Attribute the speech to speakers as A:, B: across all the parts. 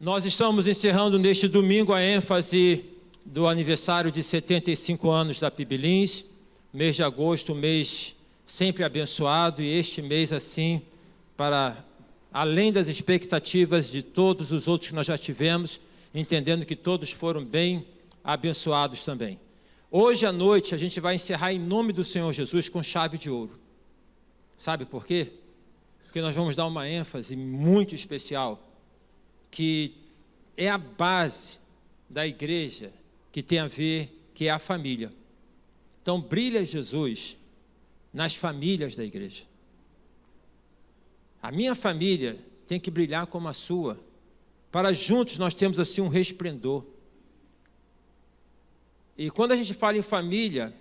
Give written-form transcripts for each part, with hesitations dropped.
A: Nós estamos encerrando neste domingo a ênfase do aniversário de 75 anos da PIB Lins, mês de agosto, mês sempre abençoado, e este mês assim, para além das expectativas de todos os outros que nós já tivemos, entendendo que todos foram bem abençoados também. Hoje à noite a gente vai encerrar em nome do Senhor Jesus com chave de ouro. Sabe por quê? Porque nós vamos dar uma ênfase muito especial, que é a base da igreja, que tem a ver, que é a família. Então, brilha Jesus nas famílias da igreja. A minha família tem que brilhar como a sua, para juntos nós termos assim um resplendor. E quando a gente fala em família,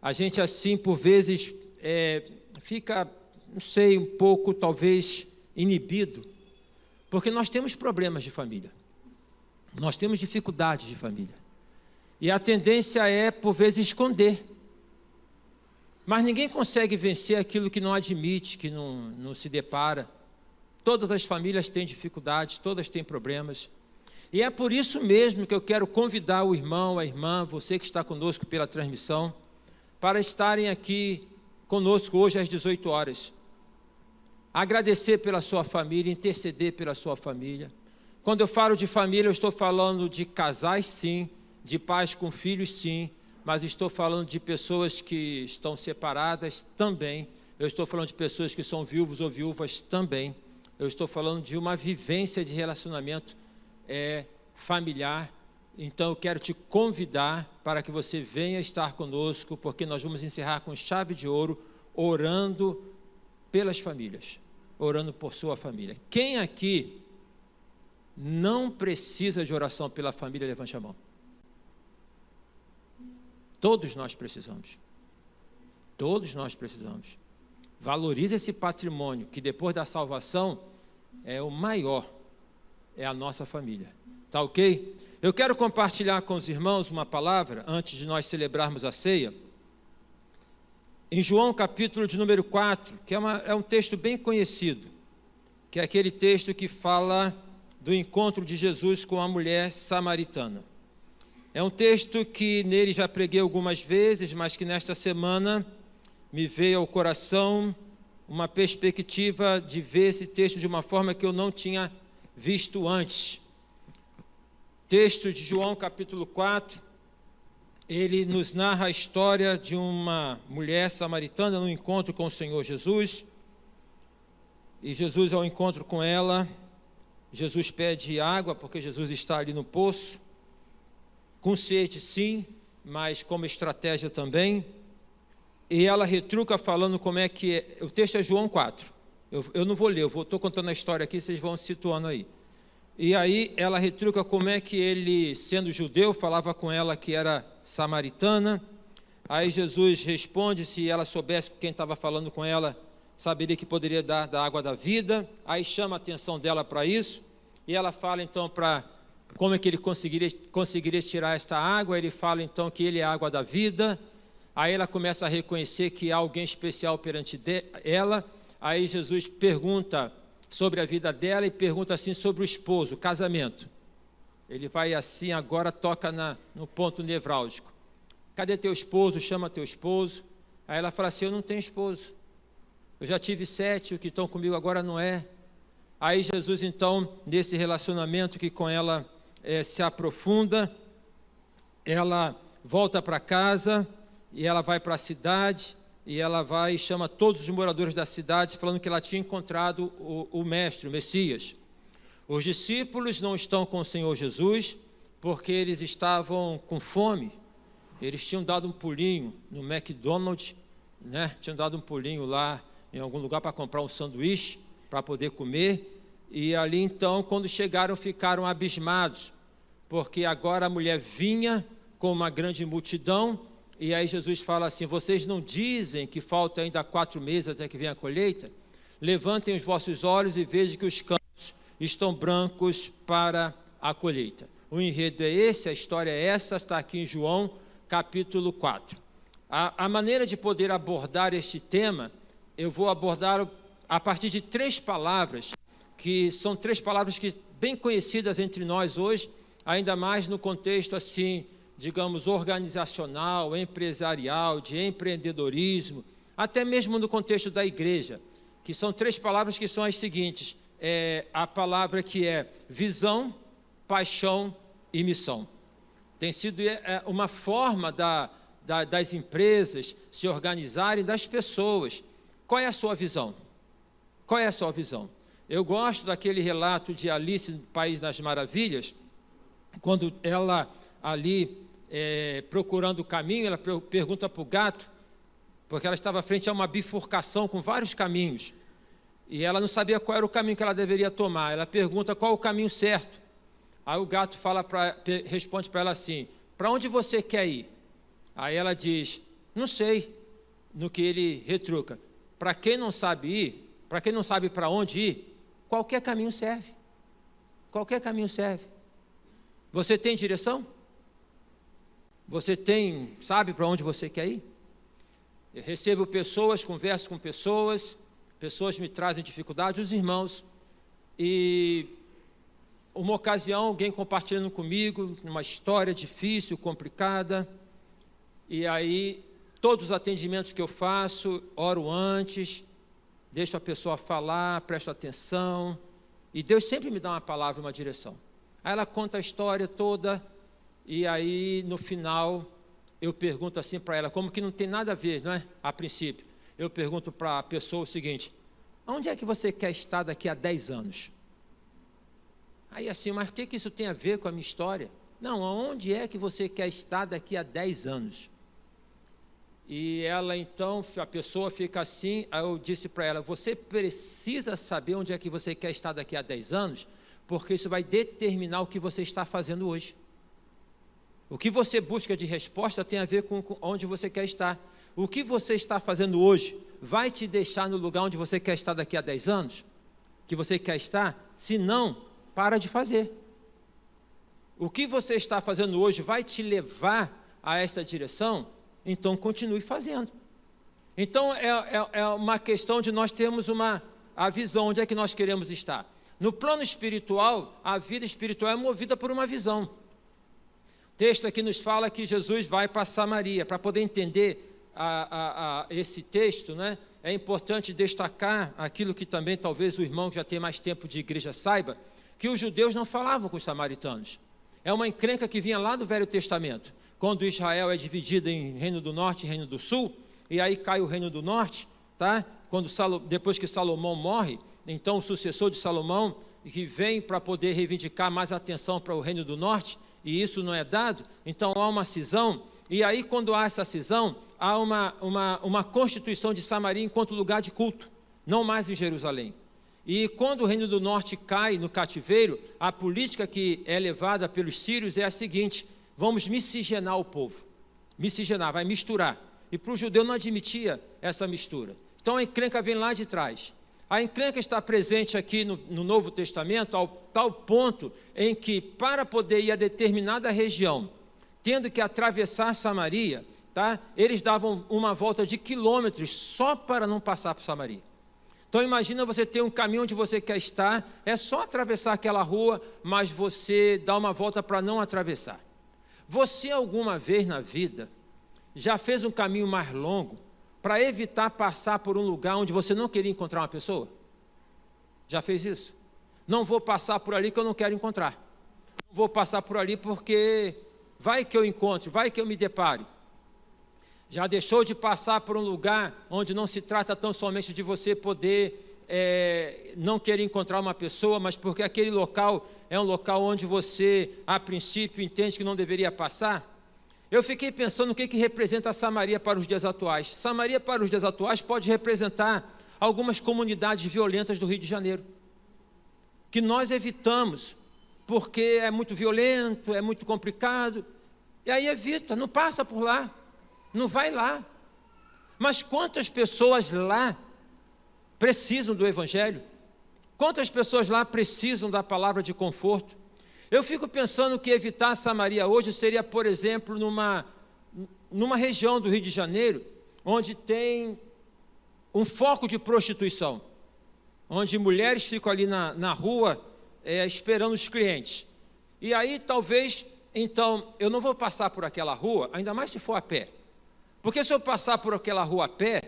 A: a gente assim, por vezes, fica, não sei, um pouco, talvez, inibido, porque nós temos problemas de família, nós temos dificuldades de família, e a tendência é, por vezes, esconder, mas ninguém consegue vencer aquilo que não admite, que não se depara. Todas as famílias têm dificuldades, todas têm problemas, e é por isso mesmo que eu quero convidar o irmão, a irmã, você que está conosco pela transmissão, para estarem aqui conosco hoje às 18 horas, agradecer pela sua família, interceder pela sua família. Quando eu falo de família, eu estou falando de casais, sim, de pais com filhos, sim, mas estou falando de pessoas que estão separadas também, eu estou falando de pessoas que são viúvos ou viúvas também, eu estou falando de uma vivência de relacionamento familiar. Então eu quero te convidar para que você venha estar conosco, porque nós vamos encerrar com chave de ouro, orando pelas famílias, orando por sua família. Quem aqui não precisa de oração pela família, levante a mão. Todos nós precisamos. Todos nós precisamos. Valorize esse patrimônio, que depois da salvação é o maior, é a nossa família. Tá ok? Eu quero compartilhar com os irmãos uma palavra, antes de nós celebrarmos a ceia, em João capítulo de número 4, que é um texto bem conhecido, que é aquele texto que fala do encontro de Jesus com a mulher samaritana. É um texto que nele já preguei algumas vezes, mas que nesta semana me veio ao coração uma perspectiva de ver esse texto de uma forma que eu não tinha visto antes. Texto de João capítulo 4, ele nos narra a história de uma mulher samaritana no encontro com o Senhor Jesus, e Jesus, ao encontro com ela, Jesus pede água, porque Jesus está ali no poço, com sede sim, mas como estratégia também, e ela retruca falando como é que é. O texto é João 4, eu não vou ler, estou contando a história aqui, vocês vão se situando aí. E aí ela retruca como é que ele, sendo judeu, falava com ela que era samaritana. Aí Jesus responde, se ela soubesse quem estava falando com ela, saberia que poderia dar da água da vida. Aí chama a atenção dela para isso, e ela fala então para como é que ele conseguiria tirar esta água. Ele fala então que ele é a água da vida. Aí ela começa a reconhecer que há alguém especial perante ela. Aí Jesus pergunta sobre a vida dela e pergunta assim sobre o esposo, o casamento. Ele vai assim, agora toca no ponto nevrálgico. Cadê teu esposo? Chama teu esposo. Aí ela fala assim, eu não tenho esposo. Eu já tive 7, o que estão comigo agora não é. Aí Jesus então, nesse relacionamento que com ela se aprofunda, ela volta para casa e ela vai para a cidade, e ela vai e chama todos os moradores da cidade, falando que ela tinha encontrado o Mestre, o Messias. Os discípulos não estão com o Senhor Jesus, porque eles estavam com fome. Eles tinham dado um pulinho no McDonald's, né? Tinham dado um pulinho lá em algum lugar para comprar um sanduíche, para poder comer. E ali então, quando chegaram, ficaram abismados, porque agora a mulher vinha com uma grande multidão. E aí Jesus fala assim, vocês não dizem que falta ainda 4 meses até que venha a colheita? Levantem os vossos olhos e vejam que os campos estão brancos para a colheita. O enredo é esse, a história é essa, está aqui em João capítulo 4. A maneira de poder abordar este tema, eu vou abordar a partir de 3 palavras, que são 3 palavras que bem conhecidas entre nós hoje, ainda mais no contexto assim, digamos, organizacional, empresarial, de empreendedorismo, até mesmo no contexto da igreja, que são 3 palavras que são as seguintes, a palavra que é visão, paixão e missão. Tem sido uma forma das empresas se organizarem, das pessoas. Qual é a sua visão? Qual é a sua visão? Eu gosto daquele relato de Alice no País das Maravilhas, quando ela ali, procurando o caminho, ela pergunta para o gato, porque ela estava frente a uma bifurcação com vários caminhos, e ela não sabia qual era o caminho que ela deveria tomar. Ela pergunta qual o caminho certo. Aí o gato responde para ela assim, para onde você quer ir? Aí ela diz, não sei, no que ele retruca, para quem não sabe ir, para quem não sabe para onde ir, qualquer caminho serve. Qualquer caminho serve. Você tem direção? Você sabe para onde você quer ir? Eu recebo pessoas, converso com pessoas me trazem dificuldades, os irmãos, e uma ocasião, alguém compartilhando comigo uma história difícil, complicada, e aí, todos os atendimentos que eu faço, oro antes, deixo a pessoa falar, presto atenção, e Deus sempre me dá uma palavra, uma direção. Aí ela conta a história toda, e aí, no final, eu pergunto assim para ela, como que não tem nada a ver, não é? A princípio. Eu pergunto para a pessoa o seguinte, onde é que você quer estar daqui a 10 anos? Aí assim, mas o que isso tem a ver com a minha história? Não, aonde é que você quer estar daqui a 10 anos? E ela então, a pessoa fica assim, aí eu disse para ela, você precisa saber onde é que você quer estar daqui a 10 anos, porque isso vai determinar o que você está fazendo hoje. O que você busca de resposta tem a ver com onde você quer estar. O que você está fazendo hoje vai te deixar no lugar onde você quer estar daqui a 10 anos? Que você quer estar? Se não, para de fazer. O que você está fazendo hoje vai te levar a essa direção? Então, continue fazendo. Então, é uma questão de nós termos a visão, onde é que nós queremos estar. No plano espiritual, a vida espiritual é movida por uma visão. O texto aqui nos fala que Jesus vai para Samaria. Para poder entender esse texto, né, é importante destacar aquilo que também talvez o irmão que já tem mais tempo de igreja saiba, que os judeus não falavam com os samaritanos. É uma encrenca que vinha lá do Velho Testamento, quando Israel é dividido em Reino do Norte e Reino do Sul, e aí cai o Reino do Norte, tá? Depois que Salomão morre, então o sucessor de Salomão, que vem para poder reivindicar mais atenção para o Reino do Norte, e isso não é dado, então há uma cisão, e aí quando há essa cisão, há uma constituição de Samaria enquanto lugar de culto, não mais em Jerusalém. E quando o Reino do Norte cai no cativeiro, a política que é levada pelos sírios é a seguinte, vamos miscigenar o povo, vai misturar. E para o judeu não admitia essa mistura. Então a encrenca vem lá de trás. A encrenca está presente aqui no Novo Testamento, ao tal ponto em que, para poder ir a determinada região, tendo que atravessar Samaria, tá? Eles davam uma volta de quilômetros só para não passar por Samaria. Então imagina você ter um caminho onde você quer estar, é só atravessar aquela rua, mas você dá uma volta para não atravessar. Você alguma vez na vida já fez um caminho mais longo para evitar passar por um lugar onde você não queria encontrar uma pessoa? Já fez isso? Não vou passar por ali que eu não quero encontrar. Não vou passar por ali porque vai que eu encontre, vai que eu me depare. Já deixou de passar por um lugar onde não se trata tão somente de você poder não querer encontrar uma pessoa, mas porque aquele local é um local onde você, a princípio, entende que não deveria passar? Eu fiquei pensando o que representa a Samaria para os dias atuais. Samaria para os dias atuais pode representar algumas comunidades violentas do Rio de Janeiro, que nós evitamos, porque é muito violento, é muito complicado, e aí evita, não passa por lá. Não vai lá. Mas quantas pessoas lá precisam do Evangelho? Quantas pessoas lá precisam da palavra de conforto? Eu fico pensando que evitar Samaria hoje seria, por exemplo, numa região do Rio de Janeiro, onde tem um foco de prostituição, onde mulheres ficam ali na rua esperando os clientes. E aí, talvez, então, eu não vou passar por aquela rua, ainda mais se for a pé. Porque se eu passar por aquela rua a pé,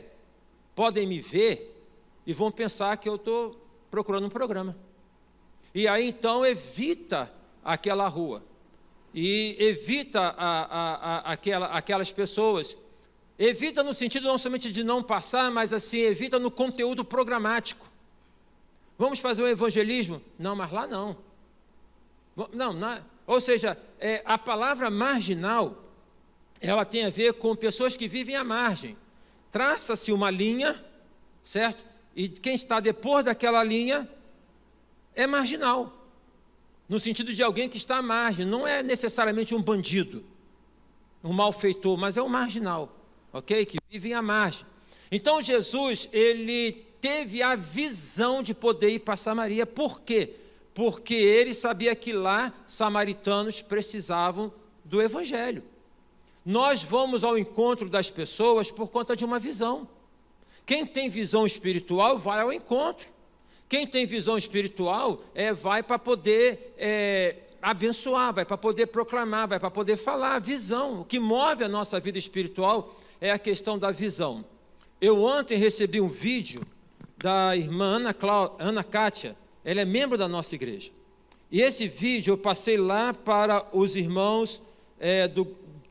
A: podem me ver e vão pensar que eu estou procurando um programa. E aí, então, evita aquela rua. E evita aquelas pessoas. Evita no sentido não somente de não passar, mas assim, evita no conteúdo programático. Vamos fazer um evangelismo? Não, mas lá não. Ou seja, a palavra marginal, ela tem a ver com pessoas que vivem à margem. Traça-se uma linha, certo? E quem está depois daquela linha é marginal. No sentido de alguém que está à margem. Não é necessariamente um bandido, um malfeitor, mas é um marginal, ok? Que vive à margem. Então Jesus, ele teve a visão de poder ir para Samaria. Por quê? Porque ele sabia que lá samaritanos precisavam do evangelho. Nós vamos ao encontro das pessoas por conta de uma visão. Quem tem visão espiritual vai ao encontro. Quem tem visão espiritual vai para poder abençoar, vai para poder proclamar, vai para poder falar. A visão, o que move a nossa vida espiritual é a questão da visão. Eu ontem recebi um vídeo da irmã Ana Kátia, ela é membro da nossa igreja. E esse vídeo eu passei lá para os irmãos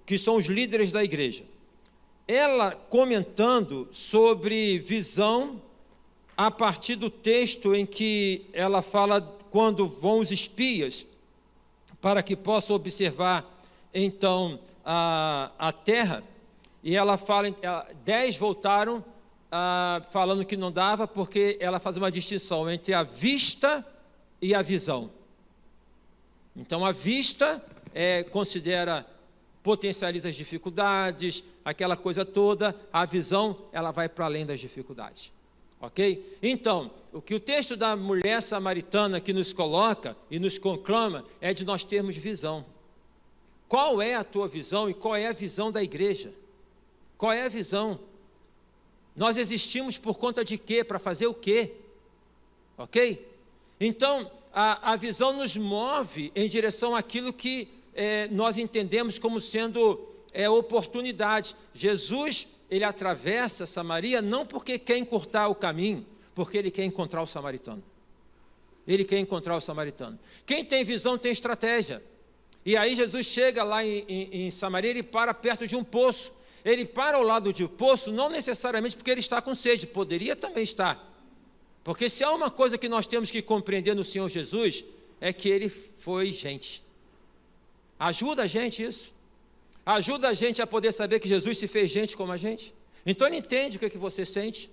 A: que são os líderes da igreja. Ela comentando sobre visão a partir do texto em que ela fala quando vão os espias para que possam observar então a terra, e ela fala, 10 voltaram falando que não dava, porque ela faz uma distinção entre a vista e a visão. Então a vista potencializa as dificuldades, aquela coisa toda. A visão, ela vai para além das dificuldades. Ok? Então, o que o texto da mulher samaritana que nos coloca e nos conclama é de nós termos visão. Qual é a tua visão e qual é a visão da igreja? Qual é a visão? Nós existimos por conta de quê? Para fazer o quê? Ok? Então, a visão nos move em direção àquilo que nós entendemos como sendo oportunidade. Jesus, ele atravessa Samaria não porque quer encurtar o caminho, porque ele quer encontrar o samaritano. Ele quer encontrar o samaritano. Quem tem visão tem estratégia. E aí Jesus chega lá em Samaria, ele para perto de um poço. Ele para ao lado de um poço, não necessariamente porque ele está com sede, poderia também estar. Porque se há uma coisa que nós temos que compreender no Senhor Jesus, é que ele foi gente. Ajuda a gente isso. Ajuda a gente a poder saber que Jesus se fez gente como a gente. Então ele entende o que você sente.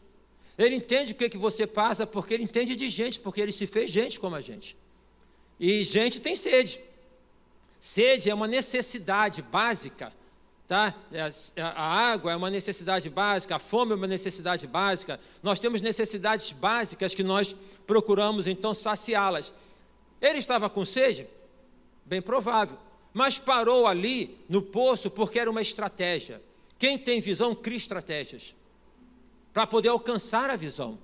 A: Ele entende o que você passa, porque ele entende de gente, porque ele se fez gente como a gente. E gente tem sede. Sede é uma necessidade básica, tá? A água é uma necessidade básica, a fome é uma necessidade básica. Nós temos necessidades básicas que nós procuramos então saciá-las. Ele estava com sede? Bem provável. Mas parou ali no poço porque era uma estratégia. Quem tem visão cria estratégias para poder alcançar a visão.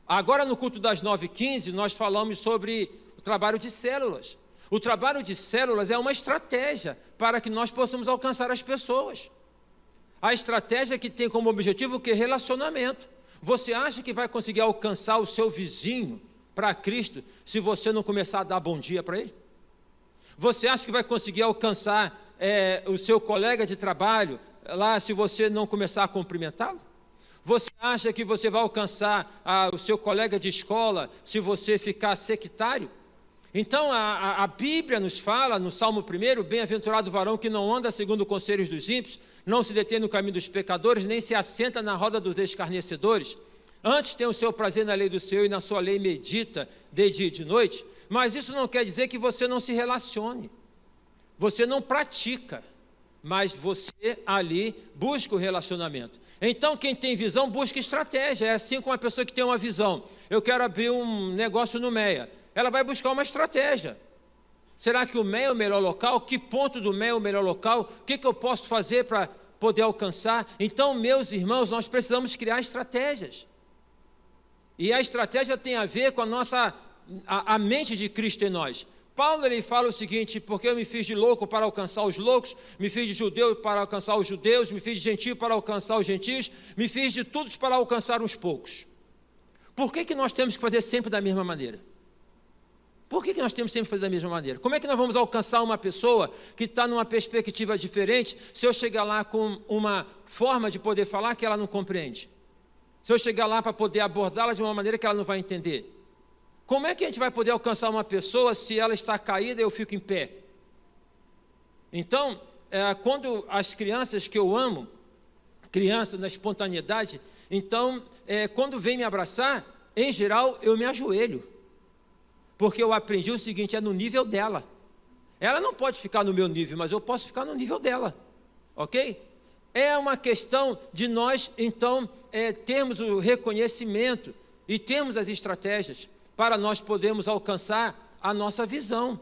A: Agora no culto das 9h15 nós falamos sobre o trabalho de células. O trabalho de células é uma estratégia para que nós possamos alcançar as pessoas. A estratégia que tem como objetivo o que? Relacionamento. Você acha que vai conseguir alcançar o seu vizinho para Cristo se você não começar a dar bom dia para ele? Você acha que vai conseguir alcançar o seu colega de trabalho lá se você não começar a cumprimentá-lo? Você acha que você vai alcançar o seu colega de escola se você ficar sectário? Então a Bíblia nos fala no Salmo 1, bem-aventurado o varão que não anda segundo os conselhos dos ímpios, não se detém no caminho dos pecadores, nem se assenta na roda dos escarnecedores. Antes tem o seu prazer na lei do Senhor e na sua lei medita de dia e de noite. Mas isso não quer dizer que você não se relacione, você não pratica, mas você ali busca o relacionamento. Então quem tem visão busca estratégia, é assim como a pessoa que tem uma visão. Eu quero abrir um negócio no Meia, ela vai buscar uma estratégia. Será que o Meia é o melhor local? Que ponto do Meia é o melhor local? O que eu posso fazer para poder alcançar? Então, meus irmãos, nós precisamos criar estratégias. E a estratégia tem a ver com a nossa a mente de Cristo em nós. Paulo, ele fala o seguinte: porque eu me fiz de louco para alcançar os loucos, me fiz de judeu para alcançar os judeus, me fiz de gentio para alcançar os gentios, me fiz de todos para alcançar uns poucos. Por que nós temos que fazer sempre da mesma maneira? Por que nós temos sempre que fazer da mesma maneira? Como é que nós vamos alcançar uma pessoa que está numa perspectiva diferente, se eu chegar lá com uma forma de poder falar que ela não compreende? Se eu chegar lá para poder abordá-la de uma maneira que ela não vai entender? Como é que a gente vai poder alcançar uma pessoa se ela está caída e eu fico em pé? Então, quando as crianças que eu amo, crianças na espontaneidade, então, quando vem me abraçar, em geral, eu me ajoelho. Porque eu aprendi o seguinte: é no nível dela. Ela não pode ficar no meu nível, mas eu posso ficar no nível dela. Ok? É uma questão de nós, então, termos o reconhecimento e termos as estratégias para nós podermos alcançar a nossa visão.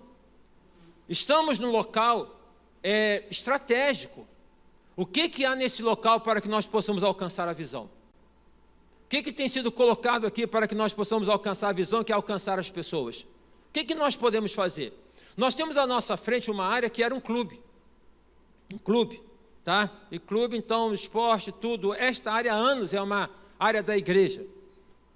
A: Estamos num local estratégico. O que há nesse local para que nós possamos alcançar a visão? O que tem sido colocado aqui para que nós possamos alcançar a visão, que é alcançar as pessoas? O que nós podemos fazer? Nós temos à nossa frente uma área que era um clube. Um clube, tá? E clube, então, esporte, tudo. Esta área há anos é uma área da igreja,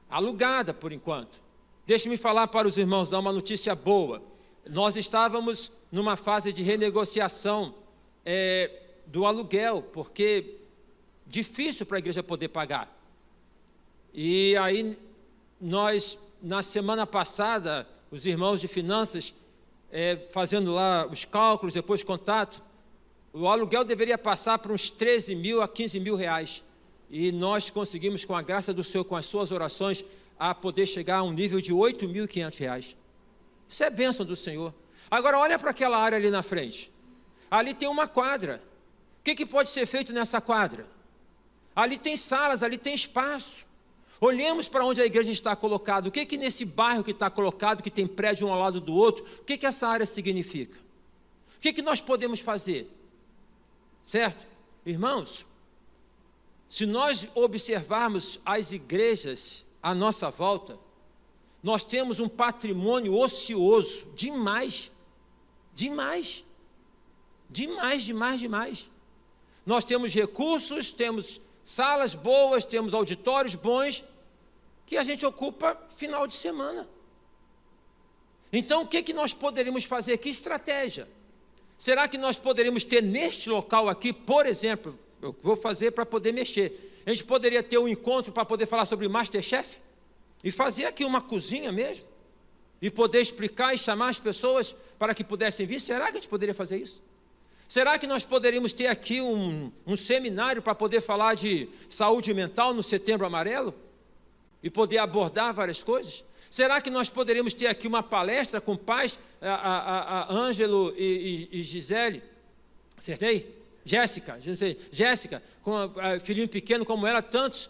A: alugada por enquanto. Deixe-me falar para os irmãos, dar uma notícia boa. Nós estávamos numa fase de renegociação do aluguel, porque difícil para a igreja poder pagar. E aí nós, na semana passada, os irmãos de finanças, fazendo lá os cálculos, depois contato, o aluguel deveria passar por uns 13 mil a 15 mil reais. E nós conseguimos, com a graça do Senhor, com as suas orações, a poder chegar a um nível de 8.500 reais. Isso é bênção do Senhor. Agora olha para aquela área ali na frente. Ali tem uma quadra. O que pode ser feito nessa quadra? Ali tem salas, ali tem espaço. Olhemos para onde a igreja está colocada. O que nesse bairro que está colocado, que tem prédio um ao lado do outro, o que essa área significa? O que nós podemos fazer? Certo? Irmãos, se nós observarmos as igrejas à nossa volta, nós temos um patrimônio ocioso demais. Demais. Demais, demais, demais. Nós temos recursos, temos salas boas, temos auditórios bons, que a gente ocupa final de semana. Então, o que nós poderíamos fazer? Que estratégia? Será que nós poderíamos ter neste local aqui, por exemplo, eu vou fazer para poder mexer, a gente poderia ter um encontro para poder falar sobre Masterchef? E fazer aqui uma cozinha mesmo? E poder explicar e chamar as pessoas para que pudessem vir? Será que a gente poderia fazer isso? Será que nós poderíamos ter aqui um seminário para poder falar de saúde mental no Setembro Amarelo? E poder abordar várias coisas? Será que nós poderíamos ter aqui uma palestra com pais, a Ângelo e Gisele? Acertei? Jéssica, com filhinho pequeno como ela, tantos,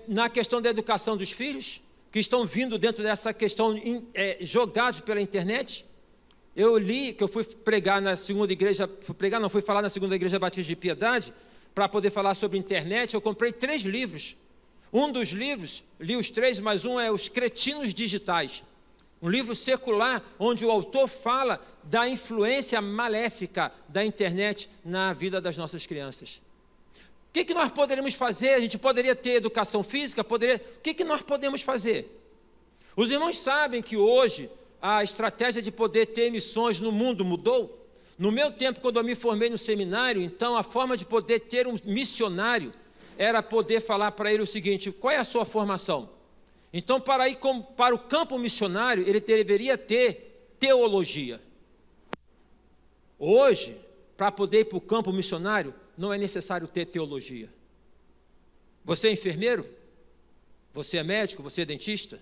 A: na questão da educação dos filhos, que estão vindo dentro dessa questão, jogados pela internet. Eu li, que eu fui pregar na segunda igreja, fui falar na segunda igreja Batista de Piedade, para poder falar sobre internet. Eu comprei 3 livros. Um dos livros, li os 3, mas um é Os Cretinos Digitais. Um livro secular, onde o autor fala da influência maléfica da internet na vida das nossas crianças. O que nós poderíamos fazer? A gente poderia ter educação física? O que nós podemos fazer? Os irmãos sabem que hoje a estratégia de poder ter missões no mundo mudou. No meu tempo, quando eu me formei no seminário, então a forma de poder ter um missionário era poder falar para ele o seguinte: qual é a sua formação? Então, para ir para o campo missionário, ele deveria ter teologia. Hoje, para poder ir para o campo missionário, não é necessário ter teologia. Você é enfermeiro? Você é médico? Você é dentista?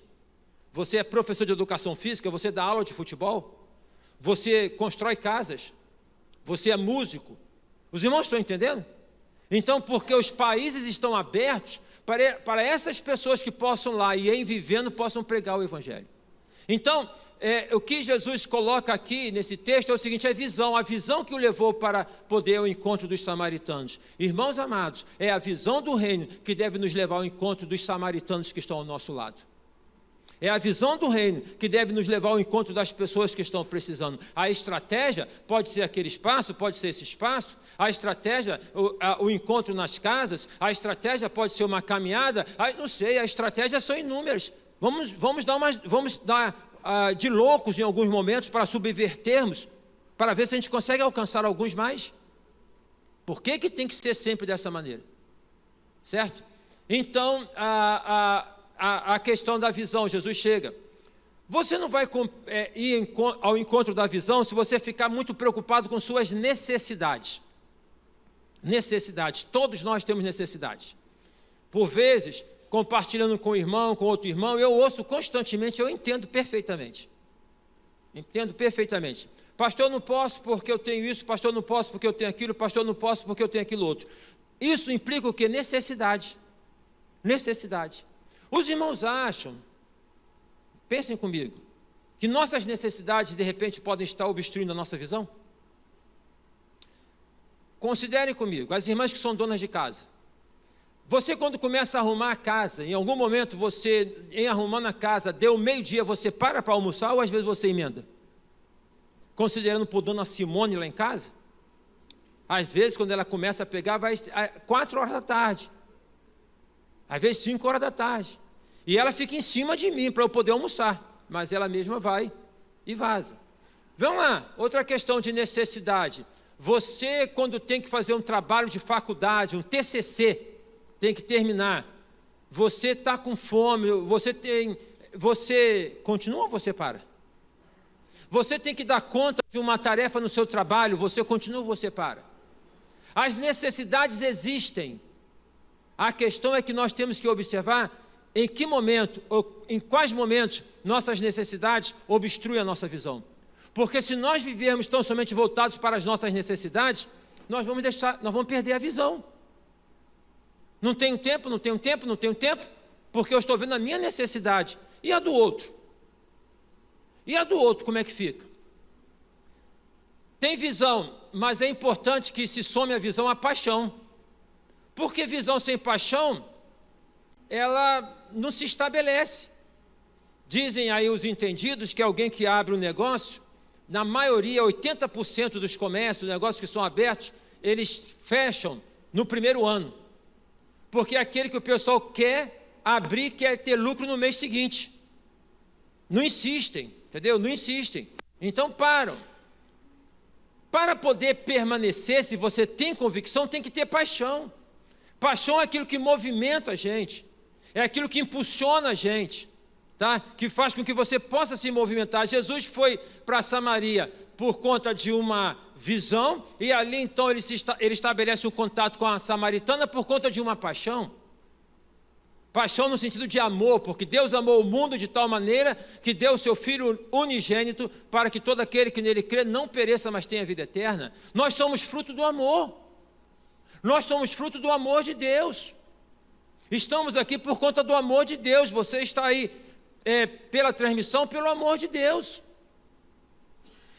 A: Você é professor de educação física? Você dá aula de futebol? Você constrói casas? Você é músico? Os irmãos estão entendendo? Então, porque os países estão abertos para essas pessoas que possam lá e em vivendo possam pregar o Evangelho. Então, o que Jesus coloca aqui nesse texto é o seguinte: a visão que o levou para poder ao encontro dos samaritanos. Irmãos amados, é a visão do reino que deve nos levar ao encontro dos samaritanos que estão ao nosso lado. É a visão do reino que deve nos levar ao encontro das pessoas que estão precisando. A estratégia pode ser aquele espaço, pode ser esse espaço. A estratégia, o encontro nas casas. A estratégia pode ser uma caminhada. Não sei, a estratégia são inúmeras. Vamos dar de loucos em alguns momentos para subvertermos, para ver se a gente consegue alcançar alguns mais. Por que tem que ser sempre dessa maneira? Certo? Então, a questão da visão, Jesus chega. Você não vai ir ao encontro da visão se você ficar muito preocupado com suas necessidades. Necessidades, todos nós temos necessidades. Por vezes, compartilhando com o irmão, com outro irmão, eu ouço constantemente, eu entendo perfeitamente. Entendo perfeitamente. Pastor, eu não posso porque eu tenho isso, pastor, eu não posso porque eu tenho aquilo, pastor, eu não posso porque eu tenho aquilo outro. Isso implica o quê? Necessidade. Necessidade. Os irmãos acham, pensem comigo, que nossas necessidades de repente podem estar obstruindo a nossa visão? Considerem comigo, as irmãs que são donas de casa. Você quando começa a arrumar a casa, em algum momento você, em arrumando a casa, deu meio-dia, você para almoçar ou às vezes você emenda? Considerando por dona Simone lá em casa, às vezes quando ela começa a pegar, vai 4 horas da tarde. Às vezes 5 horas da tarde. E ela fica em cima de mim para eu poder almoçar. Mas ela mesma vai e vaza. Vamos lá, outra questão de necessidade. Você, quando tem que fazer um trabalho de faculdade, um TCC, tem que terminar. Você está com fome, você continua ou você para? Você tem que dar conta de uma tarefa no seu trabalho, você continua ou você para? As necessidades existem. A questão é que nós temos que observar em que momento, ou em quais momentos nossas necessidades obstruem a nossa visão. Porque se nós vivermos tão somente voltados para as nossas necessidades, nós vamos perder a visão. Não tenho tempo, porque eu estou vendo a minha necessidade. E a do outro? E a do outro, como é que fica? Tem visão, mas é importante que se some a visão à paixão. Porque visão sem paixão, ela não se estabelece. Dizem aí os entendidos que alguém que abre um negócio, na maioria, 80% dos comércios, negócios que são abertos, eles fecham no primeiro ano. Porque é aquele que o pessoal quer abrir, quer ter lucro no mês seguinte. Não insistem, entendeu? Não insistem. Então param. Para poder permanecer, se você tem convicção, tem que ter paixão. Paixão é aquilo que movimenta a gente, é aquilo que impulsiona a gente, tá? Que faz com que você possa se movimentar. Jesus foi para Samaria por conta de uma visão, e ali então ele estabelece um contato com a samaritana por conta de uma paixão. Paixão no sentido de amor, porque Deus amou o mundo de tal maneira que deu o seu Filho unigênito para que todo aquele que nele crê não pereça, mas tenha vida eterna. Nós somos fruto do amor. Nós somos fruto do amor de Deus. Estamos aqui por conta do amor de Deus. Você está aí pela transmissão, pelo amor de Deus.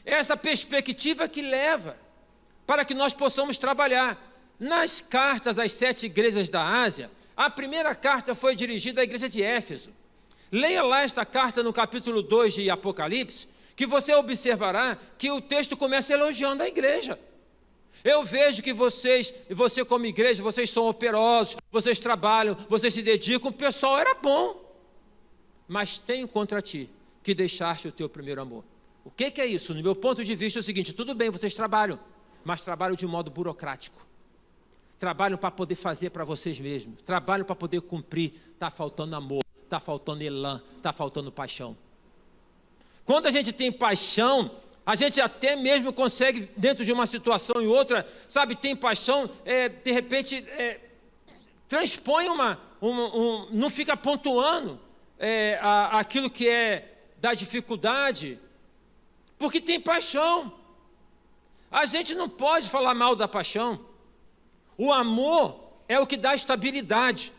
A: Essa perspectiva que leva para que nós possamos trabalhar. Nas cartas às 7 igrejas da Ásia, a primeira carta foi dirigida à igreja de Éfeso. Leia lá esta carta no capítulo 2 de Apocalipse, que você observará que o texto começa elogiando a igreja. Eu vejo que você como igreja, vocês são operosos, vocês trabalham, vocês se dedicam, o pessoal era bom. Mas tenho contra ti que deixaste o teu primeiro amor. O que é isso? No meu ponto de vista é o seguinte, tudo bem, vocês trabalham, mas trabalham de modo burocrático. Trabalham para poder fazer para vocês mesmos, trabalham para poder cumprir, está faltando amor, está faltando elan, está faltando paixão. Quando a gente tem paixão, a gente até mesmo consegue, dentro de uma situação e outra, sabe, tem paixão, de repente, transpõe não fica pontuando aquilo que é da dificuldade, porque tem paixão. A gente não pode falar mal da paixão. O amor é o que dá estabilidade.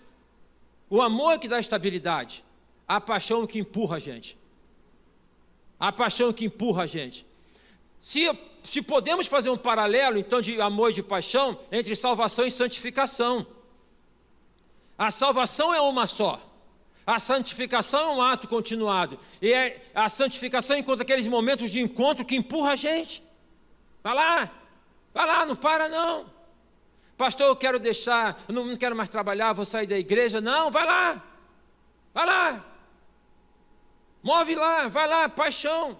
A: O amor é o que dá estabilidade. A paixão é o que empurra a gente. A paixão é o que empurra a gente. Se podemos fazer um paralelo, então, de amor e de paixão, entre salvação e santificação. A salvação é uma só. A santificação é um ato continuado. E a santificação encontra aqueles momentos de encontro que empurra a gente. Vai lá, não para não. Pastor, eu quero deixar, eu não quero mais trabalhar, vou sair da igreja. Não, vai lá. Move lá, vai lá, paixão.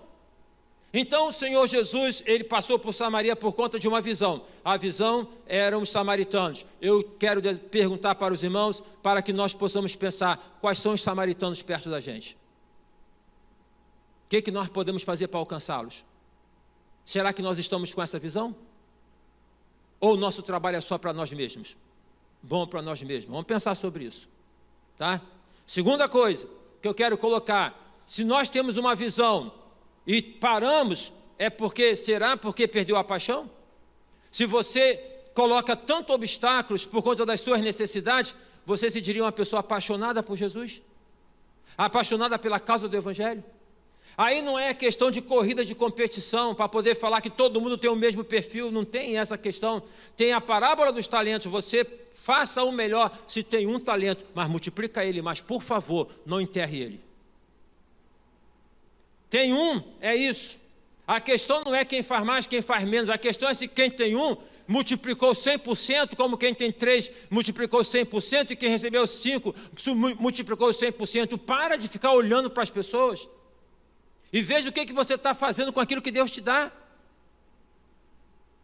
A: Então o Senhor Jesus, ele passou por Samaria por conta de uma visão. A visão eram os samaritanos. Eu quero perguntar para os irmãos, para que nós possamos pensar, quais são os samaritanos perto da gente? O que nós podemos fazer para alcançá-los? Será que nós estamos com essa visão? Ou o nosso trabalho é só para nós mesmos? Bom para nós mesmos. Vamos pensar sobre isso. Tá? Segunda coisa que eu quero colocar, se nós temos uma visão e paramos, será porque perdeu a paixão? Se você coloca tanto obstáculos por conta das suas necessidades, você se diria uma pessoa apaixonada por Jesus? Apaixonada pela causa do Evangelho? Aí não é questão de corrida de competição, para poder falar que todo mundo tem o mesmo perfil, não tem essa questão. Tem a parábola dos talentos, você faça o melhor se tem um talento, mas multiplica ele, mas por favor, não enterre ele. Tem um, é isso. A questão não é quem faz mais, quem faz menos. A questão é se quem tem um multiplicou 100%, como quem tem 3 multiplicou 100%, e quem recebeu 5 multiplicou 100%. Para de ficar olhando para as pessoas. E veja o que você está fazendo com aquilo que Deus te dá.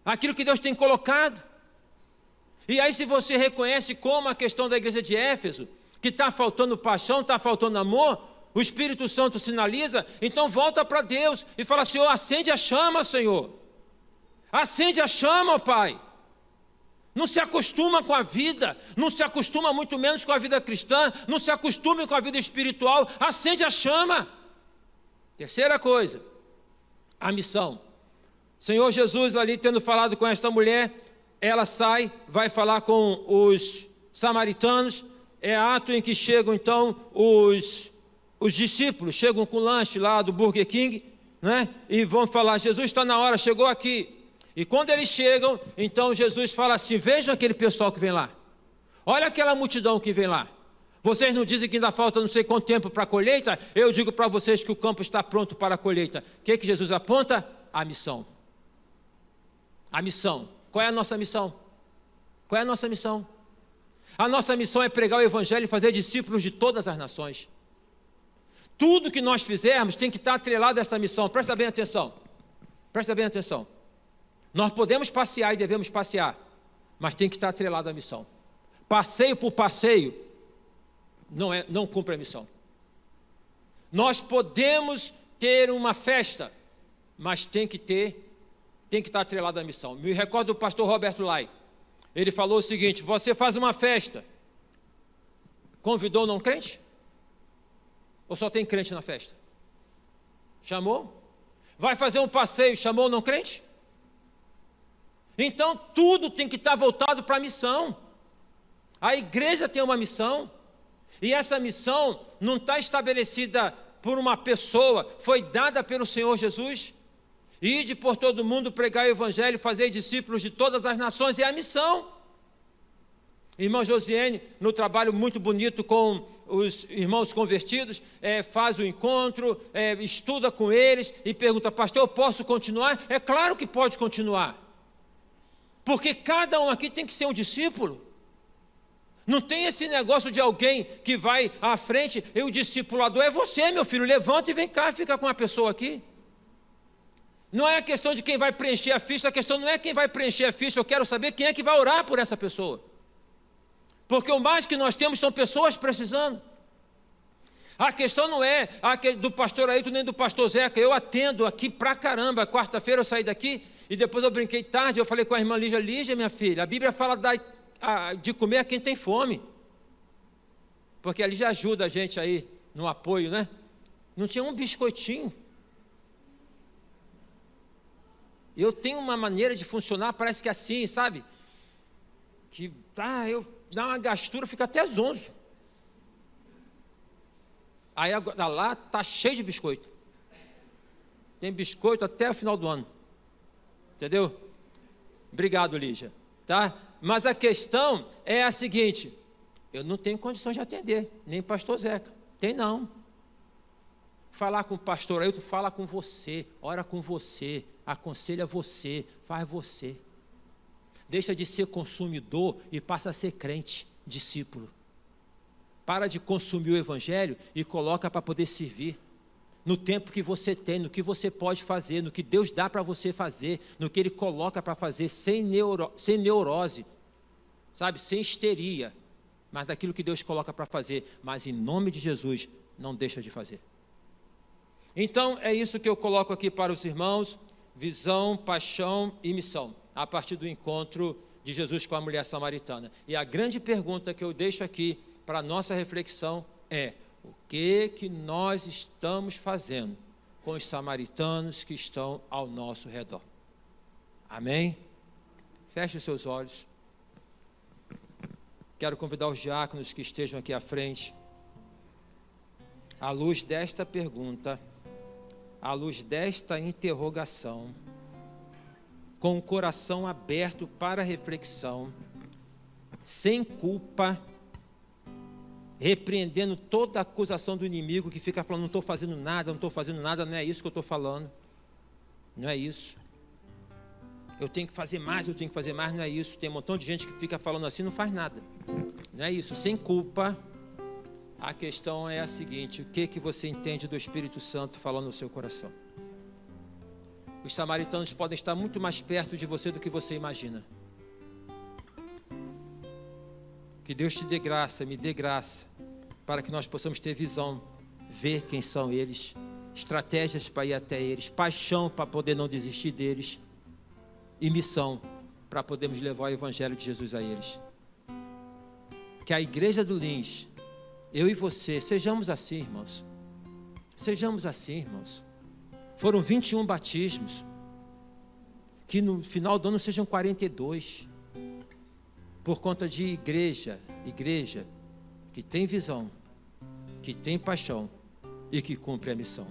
A: Aquilo que Deus tem colocado. E aí se você reconhece como a questão da igreja de Éfeso, que está faltando paixão, está faltando amor, o Espírito Santo sinaliza, então volta para Deus e fala, Senhor, acende a chama, Senhor. Acende a chama, Pai. Não se acostuma com a vida, não se acostuma muito menos com a vida cristã, não se acostume com a vida espiritual, acende a chama. Terceira coisa, a missão. Senhor Jesus ali tendo falado com esta mulher, ela sai, vai falar com os samaritanos, é ato em que chegam então os discípulos, chegam com o lanche lá do Burger King, né? E vão falar, Jesus está na hora, chegou aqui. E quando eles chegam, então Jesus fala assim, vejam aquele pessoal que vem lá. Olha aquela multidão que vem lá. Vocês não dizem que ainda falta não sei quanto tempo para a colheita? Eu digo para vocês que o campo está pronto para a colheita. O que Jesus aponta? A missão. A missão. Qual é a nossa missão? Qual é a nossa missão? A nossa missão é pregar o Evangelho e fazer discípulos de todas as nações. Tudo que nós fizermos tem que estar atrelado a essa missão. Presta bem atenção. Presta bem atenção. Nós podemos passear e devemos passear, mas tem que estar atrelado à missão. Passeio por passeio não cumpre a missão. Nós podemos ter uma festa, mas tem que estar atrelado à missão. Me recordo do pastor Roberto Lai. Ele falou o seguinte, você faz uma festa, convidou não crente? Ou só tem crente na festa? Chamou? Vai fazer um passeio, chamou não crente? Então tudo tem que estar voltado para a missão. A igreja tem uma missão. E essa missão não está estabelecida por uma pessoa, foi dada pelo Senhor Jesus. Ide por todo mundo, pregar o Evangelho, fazer discípulos de todas as nações, é a missão. Irmã Josiane, no trabalho muito bonito com os irmãos convertidos, faz o encontro, estuda com eles e pergunta, pastor, eu posso continuar? É claro que pode continuar, porque cada um aqui tem que ser um discípulo. Não tem esse negócio de alguém que vai à frente, e o discipulador é você, meu filho, levanta e vem cá, fica com a pessoa aqui. Não é a questão de quem vai preencher a ficha, a questão não é quem vai preencher a ficha, eu quero saber quem é que vai orar por essa pessoa. Porque o mais que nós temos são pessoas precisando. A questão não é do pastor Ailton nem do pastor Zeca, eu atendo aqui pra caramba. Quarta-feira eu saí daqui e depois eu brinquei tarde, eu falei com a irmã Lígia, Lígia, minha filha, a Bíblia fala de comer a quem tem fome. Porque a Lígia ajuda a gente aí no apoio, né? Não tinha um biscoitinho. Eu tenho uma maneira de funcionar, parece que assim, sabe? Que dá uma gastura, fica até zonzo. Aí lá está cheio de biscoito. Tem biscoito até o final do ano. Entendeu? Obrigado, Lígia. Tá? Mas a questão é a seguinte, eu não tenho condições de atender, nem pastor Zeca. Tem não. Falar com o pastor Ailton, fala com você, ora com você, aconselha você, faz você. Deixa de ser consumidor e passa a ser crente, discípulo. Para de consumir o evangelho e coloca para poder servir. No tempo que você tem, no que você pode fazer, no que Deus dá para você fazer, no que Ele coloca para fazer, sem neurose, sabe, sem histeria, mas daquilo que Deus coloca para fazer, mas em nome de Jesus, não deixa de fazer. Então, é isso que eu coloco aqui para os irmãos, visão, paixão e missão, a partir do encontro de Jesus com a mulher samaritana. E a grande pergunta que eu deixo aqui para a nossa reflexão é: o que nós estamos fazendo com os samaritanos que estão ao nosso redor? Amém? Feche os seus olhos. Quero convidar os diáconos que estejam aqui à frente, à luz desta pergunta, à luz desta interrogação, com o coração aberto para a reflexão, sem culpa, repreendendo toda a acusação do inimigo que fica falando, não estou fazendo nada, não é isso que eu estou falando, não é isso. Eu tenho que fazer mais, não é isso. Tem um montão de gente que fica falando assim, não faz nada, não é isso, sem culpa. A questão é a seguinte: o que você entende do Espírito Santo falando no seu coração? Os samaritanos podem estar muito mais perto de você do que você imagina. Que Deus te dê graça, me dê graça, para que nós possamos ter visão, ver quem são eles, estratégias para ir até eles, paixão para poder não desistir deles, e missão para podermos levar o Evangelho de Jesus a eles. Que a igreja do Lins, eu e você, sejamos assim, irmãos. Sejamos assim, irmãos. Foram 21 batismos. Que no final do ano sejam 42. Por conta de igreja que tem visão, que tem paixão e que cumpre a missão.